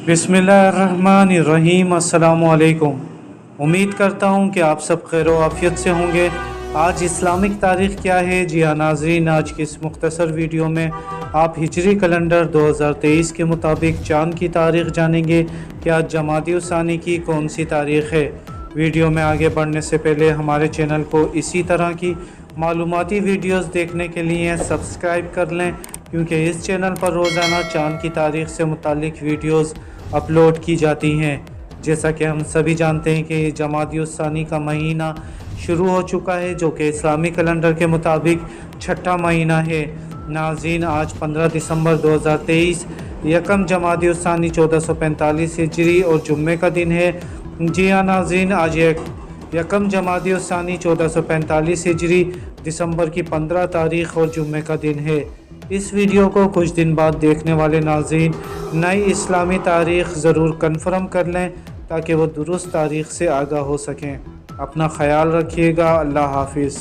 बिस्मिल्लाहिर्रहमानिर्रहीम। अस्सलामुअलैकुम। उम्मीद करता हूँ कि आप सब खैर आफियत से होंगे। आज इस्लामिक तारीख़ क्या है? जी हाँ नाज़रीन, आज की इस मुख्तसर वीडियो में आप हिजरी कैलेंडर 2023 के मुताबिक चाँद की तारीख़ जानेंगे कि आज जमादी सानी की कौन सी तारीख़ है। वीडियो में आगे बढ़ने से पहले हमारे चैनल को इसी तरह की मालूमाती वीडियोस देखने के लिए सब्सक्राइब कर लें, क्योंकि इस चैनल पर रोज़ाना चाँद की तारीख़ से मुतालिक वीडियोस अपलोड की जाती हैं। जैसा कि हम सभी जानते हैं कि जमादी सानी का महीना शुरू हो चुका है, जो कि इस्लामी कैलेंडर के मुताबिक छठा महीना है। नाज़रीन, आज 15 दिसंबर 2023 यकम जमादी सानी 1445 हिजरी और जुम्मे का दिन है। जी हाँ नाज़रीन, आज यकम जमादी सानी 1445 हिजरी दिसंबर की 15 तारीख़ और जुम्मे का दिन है। इस वीडियो को कुछ दिन बाद देखने वाले नाज़रीन नई इस्लामी तारीख़ ज़रूर कन्फर्म कर लें, ताकि वो दुरुस्त तारीख़ से आगाह हो सकें। अपना ख्याल रखिएगा। अल्लाह हाफिज़।